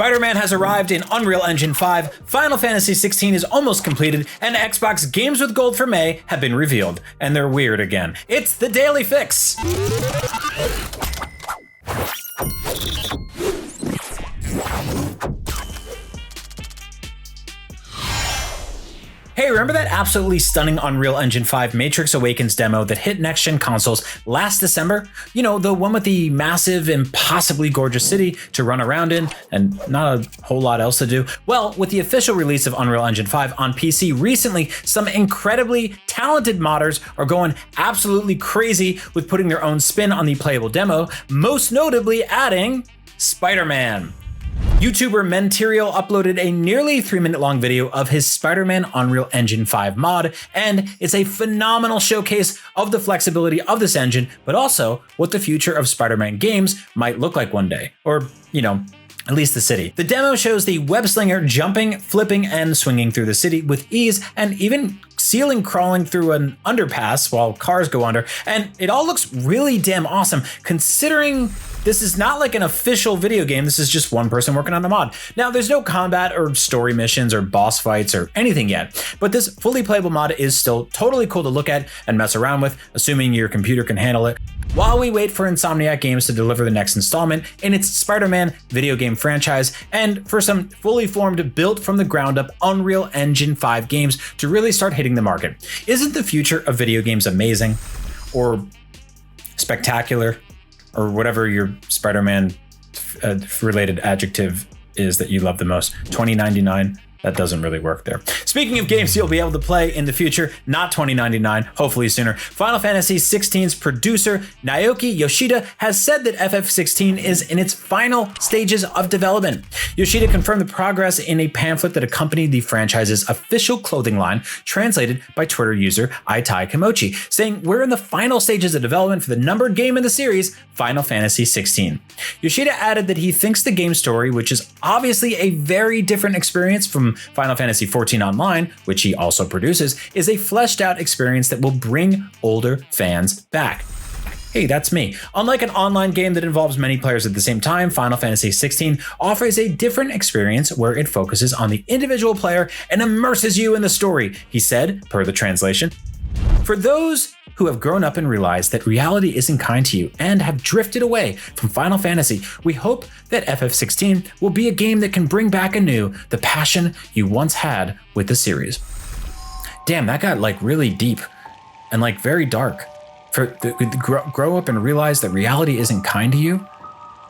Spider-Man has arrived in Unreal Engine 5, Final Fantasy 16 is almost completed, and Xbox Games with Gold for May have been revealed. And they're weird again. It's the Daily Fix! Hey, remember that absolutely stunning Unreal Engine 5 Matrix Awakens demo that hit next-gen consoles last December? You know, the one with the massive, impossibly gorgeous city to run around in and not a whole lot else to do? Well, with the official release of Unreal Engine 5 on PC recently, some incredibly talented modders are going absolutely crazy with putting their own spin on the playable demo, most notably adding Spider-Man. YouTuber Mentirial uploaded a nearly 3-minute long video of his Spider-Man Unreal Engine 5 mod, and it's a phenomenal showcase of the flexibility of this engine, but also what the future of Spider-Man games might look like one day. Or, you know, at least the city. The demo shows the web slinger jumping, flipping, and swinging through the city with ease, and even ceiling crawling through an underpass while cars go under, and it all looks really damn awesome considering this is not like an official video game, this is just one person working on a mod. Now, there's no combat or story missions or boss fights or anything yet, but this fully playable mod is still totally cool to look at and mess around with, assuming your computer can handle it, while we wait for Insomniac Games to deliver the next installment in its Spider-Man video game franchise, and for some fully formed, built from the ground up Unreal Engine 5 games to really start hitting the market. Isn't the future of video games amazing? Or spectacular? Or whatever your Spider-Man related adjective is that you love the most. 2099? That doesn't really work there. Speaking of games you'll be able to play in the future, not 2099, hopefully sooner, Final Fantasy 16's producer, Naoki Yoshida, has said that FF16 is in its final stages of development. Yoshida confirmed the progress in a pamphlet that accompanied the franchise's official clothing line, translated by Twitter user Aitai Kimochi, saying, "We're in the final stages of development for the numbered game in the series, Final Fantasy 16. Yoshida added that he thinks the game story, which is obviously a very different experience from Final Fantasy XIV Online, which he also produces, is a fleshed out experience that will bring older fans back." Hey, that's me. Unlike an online game that involves many players at the same time, Final Fantasy XVI offers a different experience where it focuses on the individual player and immerses you in the story, he said, per the translation. For those who have grown up and realized that reality isn't kind to you and have drifted away from Final Fantasy, we hope that FF16 will be a game that can bring back anew the passion you once had with the series. Damn, that got like really deep and like very dark. Grow up and realize that reality isn't kind to you?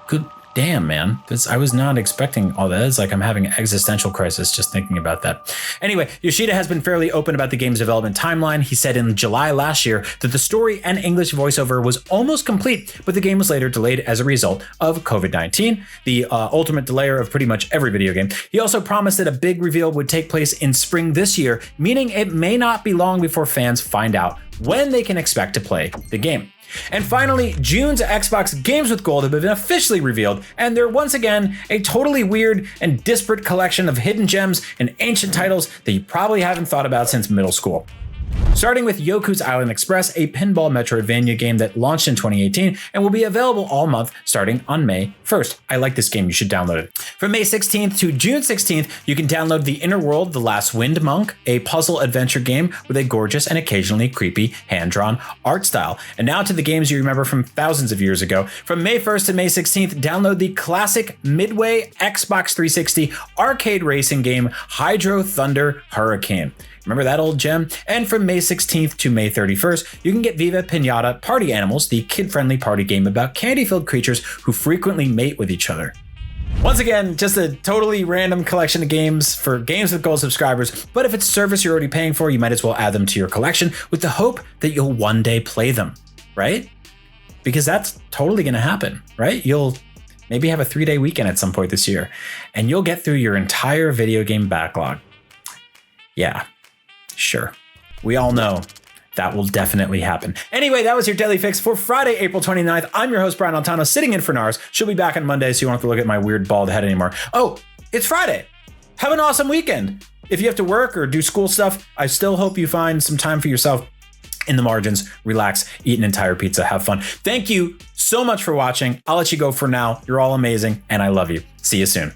Good damn, man. I was not expecting all that. It's like I'm having an existential crisis just thinking about that. Anyway, Yoshida has been fairly open about the game's development timeline. He said in July last year that the story and English voiceover was almost complete, but the game was later delayed as a result of COVID-19, the ultimate delayer of pretty much every video game. He also promised that a big reveal would take place in spring this year, meaning it may not be long before fans find out when they can expect to play the game. And finally, June's Xbox Games with Gold have been officially revealed, and they're once again a totally weird and disparate collection of hidden gems and ancient titles that you probably haven't thought about since middle school. Starting with Yoku's Island Express, a pinball Metroidvania game that launched in 2018 and will be available all month starting on May 1st. I like this game, you should download it. From May 16th to June 16th, you can download The Inner World, The Last Wind Monk, a puzzle adventure game with a gorgeous and occasionally creepy hand-drawn art style. And now to the games you remember from thousands of years ago. From May 1st to May 16th, download the classic Midway Xbox 360 arcade racing game Hydro Thunder Hurricane. Remember that old gem? And from May 16th to May 31st, you can get Viva, Piñata, Party Animals, the kid-friendly party game about candy-filled creatures who frequently mate with each other. Once again, just a totally random collection of games for Games with Gold subscribers, but if it's a service you're already paying for, you might as well add them to your collection with the hope that you'll one day play them, right? Because that's totally gonna happen, right? You'll maybe have a 3-day weekend at some point this year, and you'll get through your entire video game backlog. Yeah. Sure. We all know that will definitely happen. Anyway, that was your Daily Fix for Friday, April 29th. I'm your host, Brian Altano, sitting in for Nars. She'll be back on Monday, so you won't have to look at my weird bald head anymore. Oh, it's Friday. Have an awesome weekend. If you have to work or do school stuff, I still hope you find some time for yourself in the margins, relax, eat an entire pizza, have fun. Thank you so much for watching. I'll let you go for now. You're all amazing, and I love you. See you soon.